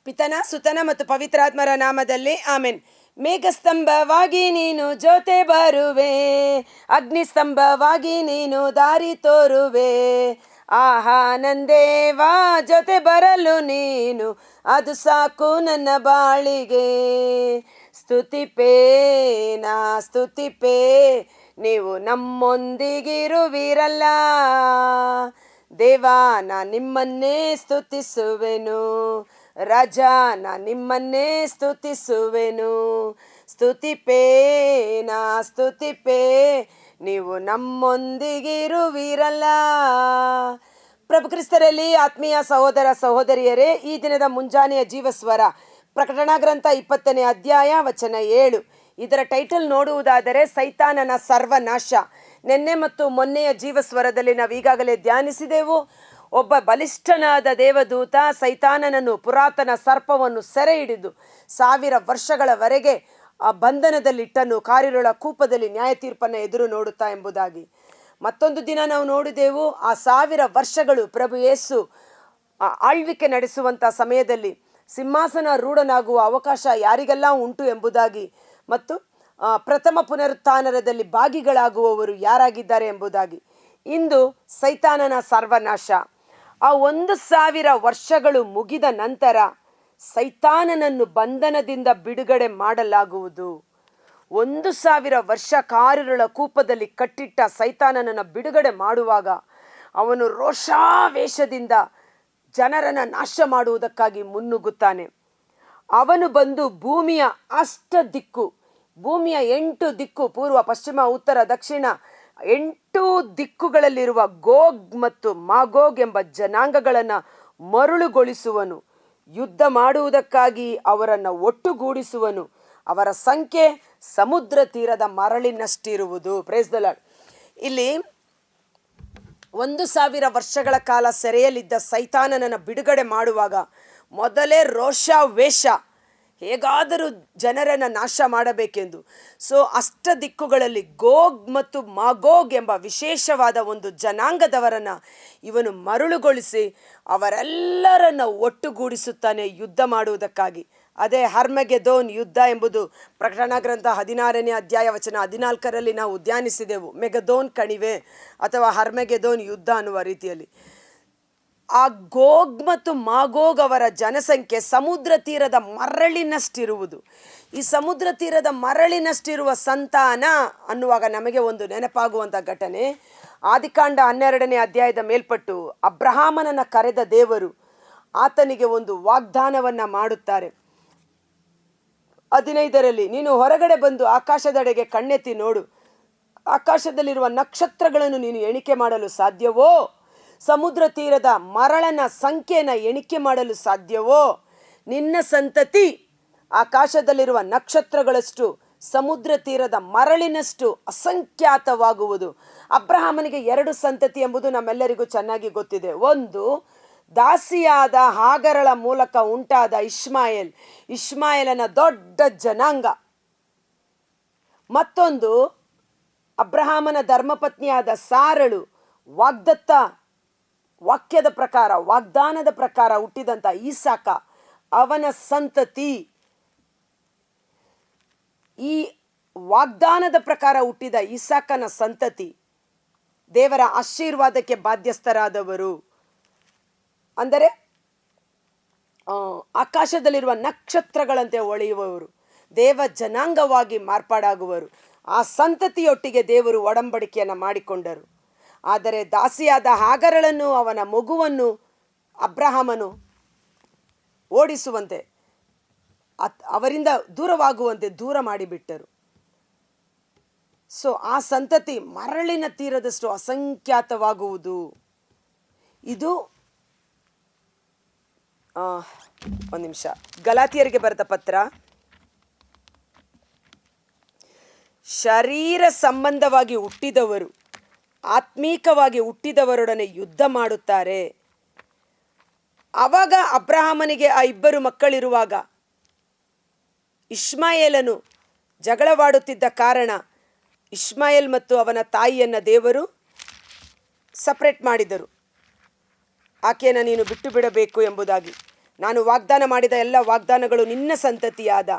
ಪಿತನ ಸುತನ ಮತ್ತು ಪವಿತ್ರಾತ್ಮರ ನಾಮದಲ್ಲಿ ಆಮೆನ್. ಮೇಘಸ್ತಂಭವಾಗಿ ನೀನು ಜೊತೆ ಬರುವೆ, ಅಗ್ನಿಸ್ತಂಭವಾಗಿ ನೀನು ದಾರಿ ತೋರುವೆ. ಆಹಾ ನಂದೇವ ಜೊತೆ ಬರಲು ನೀನು, ಅದು ಸಾಕು ನನ್ನ ಬಾಳಿಗೆ. ಸ್ತುತಿಪೇ ನಾ ಸ್ತುತಿಪೇ, ನೀವು ನಮ್ಮೊಂದಿಗಿರುವಿರಲ್ಲ. ದೇವಾ ನಾ ನಿಮ್ಮನ್ನೇ ಸ್ತುತಿಸುವೆನು, ರಾಜಾ ನಾ ನಿಮ್ಮನ್ನೇ ಸ್ತುತಿಸುವೆನು. ಸ್ತುತಿಪೇ ನಾ ಸ್ತುತಿಪೇ, ನೀವು ನಮ್ಮೊಂದಿಗಿರುವಿರಲ್ಲ. ಪ್ರಭು ಕ್ರಿಸ್ತರಲ್ಲಿ ಆತ್ಮೀಯ ಸಹೋದರ ಸಹೋದರಿಯರೇ, ಈ ದಿನದ ಮುಂಜಾನೆಯ ಜೀವಸ್ವರ ಪ್ರಕಟಣಾ ಗ್ರಂಥ 20ನೇ ಅಧ್ಯಾಯ ವಚನ 7. ಇದರ ಟೈಟಲ್ ನೋಡುವುದಾದರೆ ಸೈತಾನನ ಸರ್ವನಾಶ. ನಿನ್ನೆ ಮತ್ತು ಮೊನ್ನೆಯ ಜೀವಸ್ವರದಲ್ಲಿ ನಾವು ಈಗಾಗಲೇ ಧ್ಯಾನಿಸಿದೆವು. ಒಬ್ಬ ಬಲಿಷ್ಠನಾದ ದೇವದೂತ ಸೈತಾನನನ್ನು, ಪುರಾತನ ಸರ್ಪವನ್ನು ಸೆರೆ ಹಿಡಿದು 1000 ವರ್ಷಗಳವರೆಗೆ ಆ ಬಂಧನದಲ್ಲಿಟ್ಟನು, ಕಾರಿರುಳ ಕೂಪದಲ್ಲಿ ನ್ಯಾಯ ತೀರ್ಪನ್ನು ಎದುರು ನೋಡುತ್ತಾ ಎಂಬುದಾಗಿ. ಮತ್ತೊಂದು ದಿನ ನಾವು ನೋಡಿದೆವು, ಆ 1000 ವರ್ಷಗಳು ಪ್ರಭು ಯೇಸು ಆಳ್ವಿಕೆ ನಡೆಸುವಂಥ ಸಮಯದಲ್ಲಿ ಸಿಂಹಾಸನ ರೂಢನಾಗುವ ಅವಕಾಶ ಯಾರಿಗೆಲ್ಲ ಉಂಟು ಎಂಬುದಾಗಿ, ಮತ್ತು ಪ್ರಥಮ ಪುನರುತ್ಥಾನದಲ್ಲಿ ಭಾಗಿಗಳಾಗುವವರು ಯಾರಾಗಿದ್ದಾರೆ ಎಂಬುದಾಗಿ. ಇಂದು ಸೈತಾನನ ಸರ್ವನಾಶ. ಆ 1000 ವರ್ಷಗಳು ಮುಗಿದ ನಂತರ ಸೈತಾನನನ್ನು ಬಂಧನದಿಂದ ಬಿಡುಗಡೆ ಮಾಡಲಾಗುವುದು. 1000 ವರ್ಷ ಕಾರಿರುಳ ಕೂಪದಲ್ಲಿ ಕಟ್ಟಿಟ್ಟ ಸೈತಾನನನ್ನು ಬಿಡುಗಡೆ ಮಾಡುವಾಗ ಅವನು ರೋಷಾವೇಶದಿಂದ ಜನರನ್ನು ನಾಶ ಮಾಡುವುದಕ್ಕಾಗಿ ಮುನ್ನುಗ್ಗುತ್ತಾನೆ. ಅವನು ಬಂದು ಭೂಮಿಯ ಅಷ್ಟದಿಕ್ಕು, ಭೂಮಿಯ 8 ದಿಕ್ಕು, ಪೂರ್ವ ಪಶ್ಚಿಮ ಉತ್ತರ ದಕ್ಷಿಣ 8 ದಿಕ್ಕುಗಳಲ್ಲಿರುವ ಗೋಗ್ ಮತ್ತು ಮಾಗೋಗ್ ಎಂಬ ಜನಾಂಗಗಳನ್ನು ಮರುಳುಗೊಳಿಸುವನು. ಯುದ್ಧ ಮಾಡುವುದಕ್ಕಾಗಿ ಅವರನ್ನು ಒಟ್ಟುಗೂಡಿಸುವನು. ಅವರ ಸಂಖ್ಯೆ ಸಮುದ್ರ ತೀರದ ಮರಳಿನಷ್ಟಿರುವುದು. Praise the lord. ಇಲ್ಲಿ 1000 ವರ್ಷಗಳ ಕಾಲ ಸೆರೆಯಲ್ಲಿದ್ದ ಸೈತಾನನನ್ನು ಬಿಡುಗಡೆ ಮಾಡುವಾಗ ಮೊದಲೇ ರೋಷಾವೇಶ, ಹೇಗಾದರೂ ಜನರನ್ನು ನಾಶ ಮಾಡಬೇಕೆಂದು. ಸೊ ದಿಕ್ಕುಗಳಲ್ಲಿ ಗೋಗ್ ಮತ್ತು ಮಾಗೋಗ್ ಎಂಬ ವಿಶೇಷವಾದ ಒಂದು ಜನಾಂಗದವರನ್ನು ಇವನು ಮರುಳುಗೊಳಿಸಿ ಅವರೆಲ್ಲರನ್ನು ಒಟ್ಟುಗೂಡಿಸುತ್ತಾನೆ ಯುದ್ಧ ಮಾಡುವುದಕ್ಕಾಗಿ. ಅದೇ ಹರ್ಮಗೆದೋನ್ ಯುದ್ಧ ಎಂಬುದು ಪ್ರಕಟಣಾ ಗ್ರಂಥ 16ನೇ ಅಧ್ಯಾಯ ವಚನ 14ರಲ್ಲಿ ನಾವು ಧ್ಯಾನಿಸಿದೆವು. ಮೆಗದೋನ್ ಕಣಿವೆ ಅಥವಾ ಹರ್ಮಗೆದೋನ್ ಯುದ್ಧ ಅನ್ನುವ ರೀತಿಯಲ್ಲಿ. ಆ ಗೋಗ್ ಮತ್ತು ಮಾಗೋಗ್ ಅವರ ಜನಸಂಖ್ಯೆ ಸಮುದ್ರ ತೀರದ ಮರಳಿನಷ್ಟಿರುವುದು. ಈ ಸಮುದ್ರ ತೀರದ ಮರಳಿನಷ್ಟಿರುವ ಸಂತಾನ ಅನ್ನುವಾಗ ನಮಗೆ ಒಂದು ನೆನಪಾಗುವಂಥ ಘಟನೆ, ಆದಿಕಾಂಡ 12ನೇ ಅಧ್ಯಾಯದ ಮೇಲ್ಪಟ್ಟು ಅಬ್ರಹಾಮನನ್ನು ಕರೆದ ದೇವರು ಆತನಿಗೆ ಒಂದು ವಾಗ್ದಾನವನ್ನು ಮಾಡುತ್ತಾರೆ. 15ರಲ್ಲಿ, ನೀನು ಹೊರಗಡೆ ಬಂದು ಆಕಾಶದೆಡೆಗೆ ಕಣ್ಣೆತ್ತಿ ನೋಡು, ಆಕಾಶದಲ್ಲಿರುವ ನಕ್ಷತ್ರಗಳನ್ನು ನೀನು ಎಣಿಕೆ ಮಾಡಲು ಸಾಧ್ಯವೋ? ಸಮುದ್ರ ತೀರದ ಮರಳನ ಸಂಖ್ಯೆಯನ್ನು ಎಣಿಕೆ ಮಾಡಲು ಸಾಧ್ಯವೋ? ನಿನ್ನ ಸಂತತಿ ಆಕಾಶದಲ್ಲಿರುವ ನಕ್ಷತ್ರಗಳಷ್ಟು, ಸಮುದ್ರ ತೀರದ ಮರಳಿನಷ್ಟು ಅಸಂಖ್ಯಾತವಾಗುವುದು. ಅಬ್ರಹಾಮನಿಗೆ 2 ಸಂತತಿ ಎಂಬುದು ನಮ್ಮೆಲ್ಲರಿಗೂ ಚೆನ್ನಾಗಿ ಗೊತ್ತಿದೆ. ಒಂದು, ದಾಸಿಯಾದ ಹಾಗರಳ ಮೂಲಕ ಉಂಟಾದ ಇಷ್ಮಾಯೇಲನ ದೊಡ್ಡ ಜನಾಂಗ. ಮತ್ತೊಂದು, ಅಬ್ರಹಾಮನ ಧರ್ಮಪತ್ನಿಯಾದ ಸಾರಳು ವಾಕ್ಯದ ಪ್ರಕಾರ, ವಾಗ್ದಾನದ ಪ್ರಕಾರ ಹುಟ್ಟಿದಂಥ ಈಸಾಕ, ಅವನ ಸಂತತಿ. ಈ ವಾಗ್ದಾನದ ಪ್ರಕಾರ ಹುಟ್ಟಿದ ಈಸಾಕನ ಸಂತತಿ ದೇವರ ಆಶೀರ್ವಾದಕ್ಕೆ ಬಾಧ್ಯಸ್ಥರಾದವರು. ಅಂದರೆ ಆಕಾಶದಲ್ಲಿರುವ ನಕ್ಷತ್ರಗಳಂತೆ ಹೊಳೆಯುವವರು, ದೇವ ಜನಾಂಗವಾಗಿ ಮಾರ್ಪಾಡಾಗುವರು. ಆ ಸಂತತಿಯೊಟ್ಟಿಗೆ ದೇವರು ಒಡಂಬಡಿಕೆಯನ್ನು ಮಾಡಿಕೊಂಡರು. ಆದರೆ ದಾಸಿಯಾದ ಹಾಗರಳನ್ನು, ಅವನ ಮಗುವನ್ನು ಅಬ್ರಹಾಮನು ಓಡಿಸುವಂತೆ, ಅವರಿಂದ ದೂರವಾಗುವಂತೆ ದೂರ ಮಾಡಿಬಿಟ್ಟರು. ಸೊ ಆ ಸಂತತಿ ಮರಳಿನ ತೀರದಷ್ಟು ಅಸಂಖ್ಯಾತವಾಗುವುದು. ಇದು ಒಂದು ನಿಮಿಷ, ಗಲಾತಿಯರಿಗೆ ಬರೆದ ಪತ್ರ, ಶರೀರ ಸಂಬಂಧವಾಗಿ ಹುಟ್ಟಿದವರು ಆತ್ಮೀಕವಾಗಿ ಹುಟ್ಟಿದವರೊಡನೆ ಯುದ್ಧ ಮಾಡುತ್ತಾರೆ. ಆವಾಗ ಅಬ್ರಹಾಮನಿಗೆ ಆ 2 ಮಕ್ಕಳಿರುವಾಗ ಇಷ್ಮಾಯೇಲನು ಜಗಳವಾಡುತ್ತಿದ್ದ ಕಾರಣ ಇಷ್ಮಾಯೇಲ್ ಮತ್ತು ಅವನ ತಾಯಿಯನ್ನು ದೇವರು ಸಪ್ರೇಟ್ ಮಾಡಿದರು. ಆಕೆಯನ್ನು ನೀನು ಬಿಟ್ಟು ಬಿಡಬೇಕು ಎಂಬುದಾಗಿ. ನಾನು ವಾಗ್ದಾನ ಮಾಡಿದ ಎಲ್ಲ ವಾಗ್ದಾನಗಳು ನಿನ್ನ ಸಂತತಿಯಾದ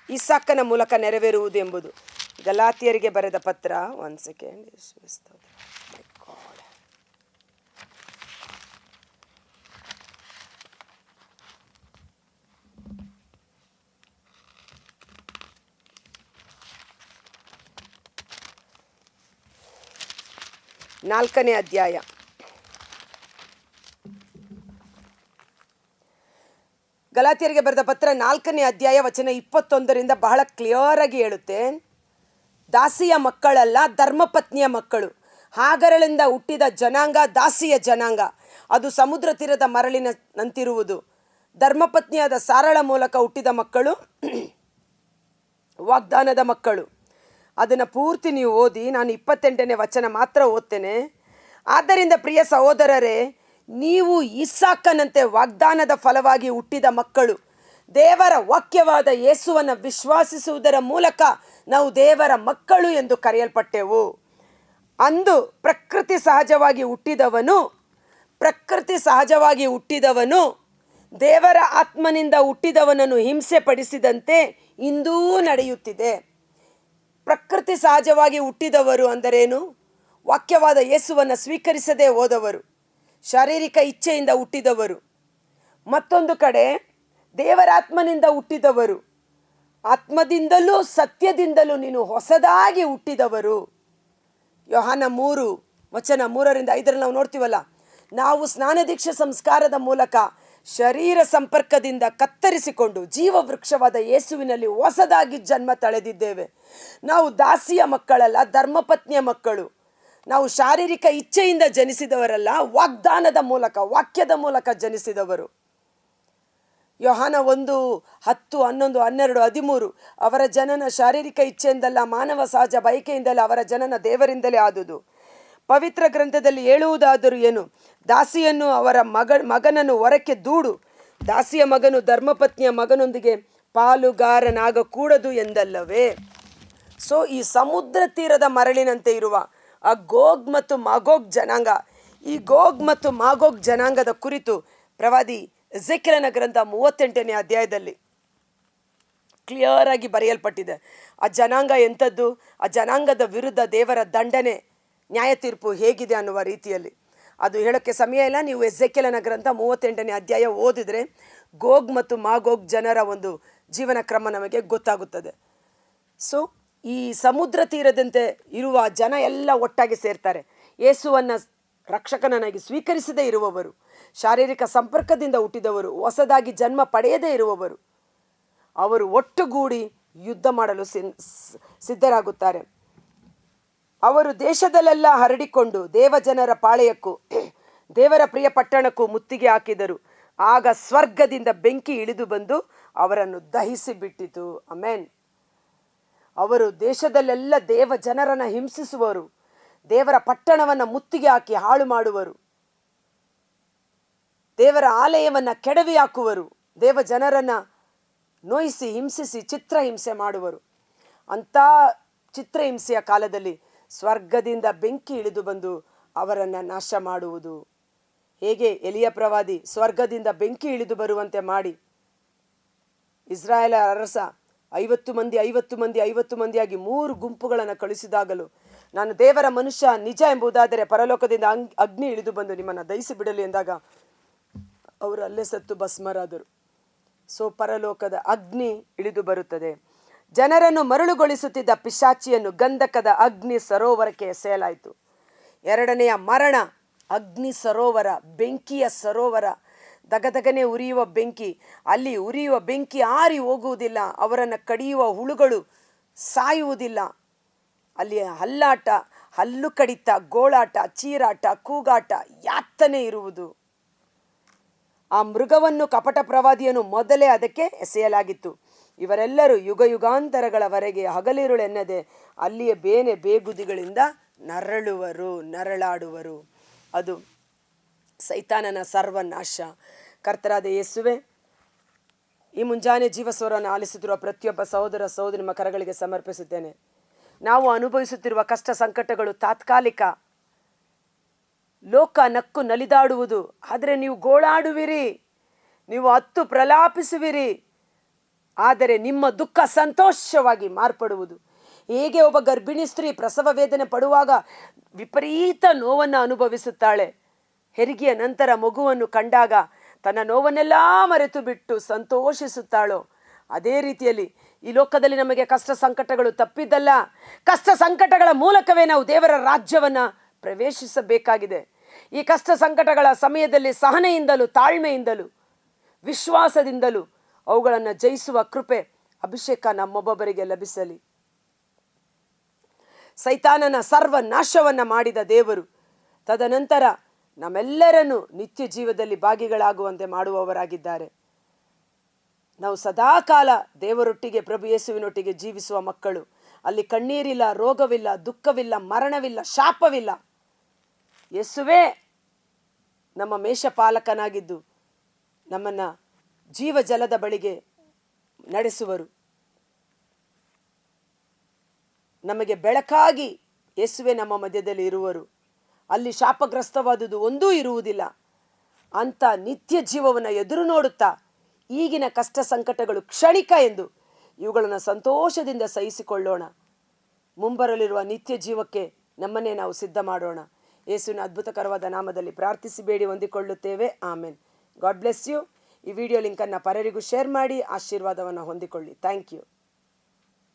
ಇಸಾಕನ ಮೂಲಕ ನೆರವೇರುವುದು ಎಂಬುದು. ಗಲಾತಿಯರಿಗೆ ಬರೆದ ಪತ್ರ, 1 ಸೆಕೆಂಡ್, ನಾಲ್ಕನೇ ಅಧ್ಯಾಯ. ಗಲಾತಿಯರಿಗೆ ಬರೆದ ಪತ್ರ 4ನೇ ಅಧ್ಯಾಯ ವಚನ 21ರಿಂದ ಬಹಳ ಕ್ಲಿಯರ್ ಆಗಿ ಹೇಳುತ್ತೆ, ದಾಸಿಯ ಮಕ್ಕಳಲ್ಲ, ಧರ್ಮಪತ್ನಿಯ ಮಕ್ಕಳು. ಹಾಗರಳಿಂದ ಹುಟ್ಟಿದ ಜನಾಂಗ ದಾಸಿಯ ಜನಾಂಗ, ಅದು ಸಮುದ್ರ ತೀರದ ಮರಳಿನಂತಿರುವುದು. ಧರ್ಮಪತ್ನಿಯಾದ ಸಾರಳ ಮೂಲಕ ಹುಟ್ಟಿದ ಮಕ್ಕಳು ವಾಗ್ದಾನದ ಮಕ್ಕಳು. ಅದನ್ನು ಪೂರ್ತಿ ನೀವು ಓದಿ, ನಾನು 28ನೇ ವಚನ ಮಾತ್ರ ಓದ್ತೇನೆ. ಆದ್ದರಿಂದ ಪ್ರಿಯ ಸಹೋದರರೇ, ನೀವು ಇಸಾಕನಂತೆ ವಾಗ್ದಾನದ ಫಲವಾಗಿ ಹುಟ್ಟಿದ ಮಕ್ಕಳು. ದೇವರ ವಾಕ್ಯವಾದ ಯೇಸುವನ್ನು ವಿಶ್ವಾಸಿಸುವುದರ ಮೂಲಕ ನಾವು ದೇವರ ಮಕ್ಕಳು ಎಂದು ಕರೆಯಲ್ಪಟ್ಟೆವು. ಅಂದು ಪ್ರಕೃತಿ ಸಹಜವಾಗಿ ಹುಟ್ಟಿದವನು ದೇವರ ಆತ್ಮನಿಂದ ಹುಟ್ಟಿದವನನ್ನು ಹಿಂಸೆ ಪಡಿಸಿದಂತೆ ಇಂದೂ ನಡೆಯುತ್ತಿದೆ. ಪ್ರಕೃತಿ ಸಹಜವಾಗಿ ಹುಟ್ಟಿದವರು ಅಂದರೇನು? ವಾಕ್ಯವಾದ ಯೇಸುವನ್ನು ಸ್ವೀಕರಿಸದೇ ಹೋದವರು, ಶಾರೀರಿಕ ಇಚ್ಛೆಯಿಂದ ಹುಟ್ಟಿದವರು. ಮತ್ತೊಂದು ಕಡೆ ದೇವರಾತ್ಮನಿಂದ ಹುಟ್ಟಿದವರು, ಆತ್ಮದಿಂದಲೂ ಸತ್ಯದಿಂದಲೂ ನೀನು ಹೊಸದಾಗಿ ಹುಟ್ಟಿದವರು. ಯೋಹಾನ 3 ವಚನ 3ರಿಂದ 5 ನಾವು ನೋಡ್ತೀವಲ್ಲ, ನಾವು ಸ್ನಾನದೀಕ್ಷೆ ಸಂಸ್ಕಾರದ ಮೂಲಕ ಶರೀರ ಸಂಪರ್ಕದಿಂದ ಕತ್ತರಿಸಿಕೊಂಡು ಜೀವ ವೃಕ್ಷವಾದ ಯೇಸುವಿನಲ್ಲಿ ಹೊಸದಾಗಿ ಜನ್ಮ ತಳೆದಿದ್ದೇವೆ. ನಾವು ದಾಸಿಯ ಮಕ್ಕಳಲ್ಲ, ಧರ್ಮಪತ್ನಿಯ ಮಕ್ಕಳು. ನಾವು ಶಾರೀರಿಕ ಇಚ್ಛೆಯಿಂದ ಜನಿಸಿದವರಲ್ಲ, ವಾಗ್ದಾನದ ಮೂಲಕ, ವಾಕ್ಯದ ಮೂಲಕ ಜನಿಸಿದವರು. ಯೋಹಾನ 1, 10, 11, 12, 13 ಅವರ ಜನನ ಶಾರೀರಿಕ ಇಚ್ಛೆಯಿಂದಲ್ಲ, ಮಾನವ ಸಹಜ ಬಯಕೆಯಿಂದಲ್ಲ, ಅವರ ಜನನ ದೇವರಿಂದಲೇ ಆದುದು. ಪವಿತ್ರ ಗ್ರಂಥದಲ್ಲಿ ಹೇಳುವುದಾದರೂ ಏನು? ದಾಸಿಯನ್ನು ಅವರ ಮಗನನ್ನು ಹೊರಕ್ಕೆ ದೂಡು, ದಾಸಿಯ ಮಗನು ಧರ್ಮಪತ್ನಿಯ ಮಗನೊಂದಿಗೆ ಪಾಲುಗಾರನಾಗಕೂಡದು ಎಂದಲ್ಲವೇ? ಸೊ ಈ ಸಮುದ್ರ ತೀರದ ಮರಳಿನಂತೆ ಇರುವ ಆ ಗೋಗ್ ಮತ್ತು ಮಾಗೋಗ್ ಜನಾಂಗ, ಈ ಗೋಗ್ ಮತ್ತು ಮಾಗೋಗ್ ಜನಾಂಗದ ಕುರಿತು ಪ್ರವಾದಿ ಎಜೆಕಿಯೇಲನ ಗ್ರಂಥ 38ನೇ ಅಧ್ಯಾಯದಲ್ಲಿ ಕ್ಲಿಯರ್ ಆಗಿ ಬರೆಯಲ್ಪಟ್ಟಿದೆ. ಆ ಜನಾಂಗ ಎಂಥದ್ದು, ಆ ಜನಾಂಗದ ವಿರುದ್ಧ ದೇವರ ದಂಡನೆ, ನ್ಯಾಯ ತೀರ್ಪು ಹೇಗಿದೆ ಅನ್ನುವ ರೀತಿಯಲ್ಲಿ ಅದು ಹೇಳೋಕ್ಕೆ ಸಮಯ ಇಲ್ಲ. ನೀವು ಎಜೆಕಿಯೇಲನ ಗ್ರಂಥ 38ನೇ ಅಧ್ಯಾಯ ಓದಿದರೆ ಗೋಗ್ ಮತ್ತು ಮಾಗೋಗ್ ಜನರ ಒಂದು ಜೀವನ ಕ್ರಮ ನಮಗೆ ಗೊತ್ತಾಗುತ್ತದೆ. ಸೊ ಈ ಸಮುದ್ರ ತೀರದಂತೆ ಇರುವ ಜನ ಎಲ್ಲ ಒಟ್ಟಾಗಿ ಸೇರ್ತಾರೆ. ಯೇಸುವನ್ನು ರಕ್ಷಕನಾಗಿ ಸ್ವೀಕರಿಸದೇ ಇರುವವರು, ಶಾರೀರಿಕ ಸಂಪರ್ಕದಿಂದ ಹುಟ್ಟಿದವರು, ಹೊಸದಾಗಿ ಜನ್ಮ ಪಡೆಯದೇ ಇರುವವರು, ಅವರು ಒಟ್ಟುಗೂಡಿ ಯುದ್ಧ ಮಾಡಲು ಸಿದ್ಧರಾಗುತ್ತಾರೆ. ಅವರು ದೇಶದಲ್ಲೆಲ್ಲ ಹರಡಿಕೊಂಡು ದೇವಜನರ ಪಾಳೆಯಕ್ಕೂ ದೇವರ ಪ್ರಿಯ ಪಟ್ಟಣಕ್ಕೂ ಮುತ್ತಿಗೆ ಹಾಕಿದರು. ಆಗ ಸ್ವರ್ಗದಿಂದ ಬೆಂಕಿ ಇಳಿದು ಬಂದು ಅವರನ್ನು ದಹಿಸಿ ಬಿಟ್ಟಿತು. ಆಮೆನ್. ಅವರು ದೇಶದಲ್ಲೆಲ್ಲ ದೇವ ಜನರನ್ನು ಹಿಂಸಿಸುವರು, ದೇವರ ಪಟ್ಟಣವನ್ನು ಮುತ್ತಿಗೆ ಹಾಕಿ ಹಾಳು ಮಾಡುವರು, ದೇವರ ಆಲಯವನ್ನು ಕೆಡವಿ ಹಾಕುವರು, ದೇವ ಜನರನ್ನು ನೋಯಿಸಿ ಹಿಂಸಿಸಿ ಚಿತ್ರಹಿಂಸೆ ಮಾಡುವರು. ಅಂಥ ಚಿತ್ರಹಿಂಸೆಯ ಕಾಲದಲ್ಲಿ ಸ್ವರ್ಗದಿಂದ ಬೆಂಕಿ ಇಳಿದು ಬಂದು ಅವರನ್ನು ನಾಶ ಮಾಡುವುದು. ಹೇಗೆ ಎಲಿಯ ಪ್ರವಾದಿ ಸ್ವರ್ಗದಿಂದ ಬೆಂಕಿ ಇಳಿದು ಬರುವಂತೆ ಮಾಡಿ ಇಸ್ರಾಯೇಲ ಅರಸ 50 ಮಂದಿಯಾಗಿ 3 ಗುಂಪುಗಳನ್ನು ಕಳಿಸಿದಾಗಲೂ, ನಾನು ದೇವರ ಮನುಷ್ಯ ನಿಜ ಎಂಬುದಾದರೆ ಪರಲೋಕದಿಂದ ಅಗ್ನಿ ಇಳಿದು ಬಂದು ನಿಮ್ಮನ್ನು ದಹಿಸಿ ಬಿಡಲಿ ಎಂದಾಗ ಅವರು ಅಲ್ಲೇ ಸತ್ತು ಭಸ್ಮರಾದರು. ಸೊ ಪರಲೋಕದ ಅಗ್ನಿ ಇಳಿದು ಬರುತ್ತದೆ. ಜನರನ್ನು ಮರಳುಗೊಳಿಸುತ್ತಿದ್ದ ಪಿಶಾಚಿಯನ್ನು ಗಂಧಕದ ಅಗ್ನಿ ಸರೋವರಕ್ಕೆ ಎಸೆಯಲಾಯಿತು. 2ನೆಯ ಮರಣ ಅಗ್ನಿ ಸರೋವರ, ಬೆಂಕಿಯ ಸರೋವರ, ದಗದಗನೆ ಉರಿಯುವ ಬೆಂಕಿ. ಅಲ್ಲಿ ಉರಿಯುವ ಬೆಂಕಿ ಆರಿ ಹೋಗುವುದಿಲ್ಲ, ಅವರನ್ನು ಕಡಿಯುವ ಹುಳುಗಳು ಸಾಯುವುದಿಲ್ಲ. ಅಲ್ಲಿ ಹಲ್ಲಾಟ, ಹಲ್ಲು ಕಡಿತ, ಗೋಳಾಟ, ಚೀರಾಟ, ಕೂಗಾಟ, ಯಾತನೆ ಇರುವುದು. ಆ ಮೃಗವನ್ನು, ಕಪಟ ಪ್ರವಾದಿಯನ್ನು ಮೊದಲೇ ಅದಕ್ಕೆ ಎಸೆಯಲಾಗಿತ್ತು. ಇವರೆಲ್ಲರೂ ಯುಗ ಯುಗಾಂತರಗಳವರೆಗೆ ಹಗಲಿರುಳೆನ್ನದೆ ಅಲ್ಲಿಯ ಬೇನೆ ಬೇಗುದಿಗಳಿಂದ ನರಳಾಡುವರು. ಅದು ಸೈತಾನನ ಸರ್ವನಾಶ. ಕರ್ತರಾದ ಯೇಸುವೆ, ಈ ಮುಂಜಾನೆ ಜೀವಸ್ವರವನ್ನು ಆಲಿಸುತ್ತಿರುವ ಪ್ರತಿಯೊಬ್ಬ ಸಹೋದರ ಸಹೋದರಿ ನಿಮ್ಮ ಕರಗಳಿಗೆ ಸಮರ್ಪಿಸುತ್ತೇನೆ. ನಾವು ಅನುಭವಿಸುತ್ತಿರುವ ಕಷ್ಟ ಸಂಕಟಗಳು ತಾತ್ಕಾಲಿಕ, ಲೋಕ ನಕ್ಕು ನಲಿದಾಡುವುದು, ಆದರೆ ನೀವು ಗೋಳಾಡುವಿರಿ, ನೀವು ಅತ್ತು ಪ್ರಲಾಪಿಸುವಿರಿ, ಆದರೆ ನಿಮ್ಮ ದುಃಖ ಸಂತೋಷವಾಗಿ ಮಾರ್ಪಡುವುದು. ಹೇಗೆ ಒಬ್ಬ ಗರ್ಭಿಣಿ ಸ್ತ್ರೀ ಪ್ರಸವ ವೇದನೆ ಪಡುವಾಗ ವಿಪರೀತ ನೋವನ್ನು ಅನುಭವಿಸುತ್ತಾಳೆ, ಹೆರಿಗೆಯ ನಂತರ ಮಗುವನ್ನು ಕಂಡಾಗ ತನ್ನ ನೋವನ್ನೆಲ್ಲ ಮರೆತು ಬಿಟ್ಟು ಸಂತೋಷಿಸುತ್ತಾಳೋ, ಅದೇ ರೀತಿಯಲ್ಲಿ ಈ ಲೋಕದಲ್ಲಿ ನಮಗೆ ಕಷ್ಟ ಸಂಕಟಗಳು ತಪ್ಪಿದ್ದಲ್ಲ. ಕಷ್ಟ ಸಂಕಟಗಳ ಮೂಲಕವೇ ನಾವು ದೇವರ ರಾಜ್ಯವನ್ನು ಪ್ರವೇಶಿಸಬೇಕಾಗಿದೆ. ಈ ಕಷ್ಟ ಸಂಕಟಗಳ ಸಮಯದಲ್ಲಿ ಸಹನೆಯಿಂದಲೂ ತಾಳ್ಮೆಯಿಂದಲೂ ವಿಶ್ವಾಸದಿಂದಲೂ ಅವುಗಳನ್ನು ಜಯಿಸುವ ಕೃಪೆ ಅಭಿಷೇಕ ನಮ್ಮೊಬ್ಬೊಬ್ಬರಿಗೆ ಲಭಿಸಲಿ. ಸೈತಾನನ ಸರ್ವನಾಶವನ್ನು ಮಾಡಿದ ದೇವರು ತದನಂತರ ನಮ್ಮೆಲ್ಲರನ್ನು ನಿತ್ಯ ಜೀವದಲ್ಲಿ ಭಾಗಿಗಳಾಗುವಂತೆ ಮಾಡುವವರಾಗಿದ್ದಾರೆ. ನಾವು ಸದಾಕಾಲ ದೇವರೊಟ್ಟಿಗೆ, ಪ್ರಭು ಯೇಸುವಿನೊಟ್ಟಿಗೆ ಜೀವಿಸುವ ಮಕ್ಕಳು. ಅಲ್ಲಿ ಕಣ್ಣೀರಿಲ್ಲ, ರೋಗವಿಲ್ಲ, ದುಃಖವಿಲ್ಲ, ಮರಣವಿಲ್ಲ, ಶಾಪವಿಲ್ಲ. ಯೇಸುವೇ ನಮ್ಮ ಮೇಷಪಾಲಕನಾಗಿದ್ದು ನಮ್ಮನ್ನು ಜೀವ ಜಲದ ಬಳಿಗೆ ನಡೆಸುವರು. ನಮಗೆ ಬೆಳಕಾಗಿ ಯೇಸುವೆ ನಮ್ಮ ಮಧ್ಯದಲ್ಲಿ ಇರುವರು. ಅಲ್ಲಿ ಶಾಪಗ್ರಸ್ತವಾದುದು ಒಂದೂ ಇರುವುದಿಲ್ಲ. ಅಂತ ನಿತ್ಯ ಜೀವವನ್ನು ಎದುರು ನೋಡುತ್ತಾ ಈಗಿನ ಕಷ್ಟ ಸಂಕಟಗಳು ಕ್ಷಣಿಕ ಎಂದು ಇವುಗಳನ್ನು ಸಂತೋಷದಿಂದ ಸಹಿಸಿಕೊಳ್ಳೋಣ. ಮುಂಬರಲಿರುವ ನಿತ್ಯ ಜೀವಕ್ಕೆ ನಮ್ಮನ್ನೇ ನಾವು ಸಿದ್ಧ ಮಾಡೋಣ. ಯೇಸುವಿನ ಅದ್ಭುತಕರವಾದ ನಾಮದಲ್ಲಿ ಪ್ರಾರ್ಥಿಸಿ ಬೇಡಿ ಹೊಂದಿಕೊಳ್ಳುತ್ತೇವೆ. ಆಮೆನ್. God bless you. ಈ ವಿಡಿಯೋ ಲಿಂಕನ್ನು ಪರರಿಗೂ ಶೇರ್ ಮಾಡಿ ಆಶೀರ್ವಾದವನ್ನು ಹೊಂದಿಕೊಳ್ಳಿ. Thank you.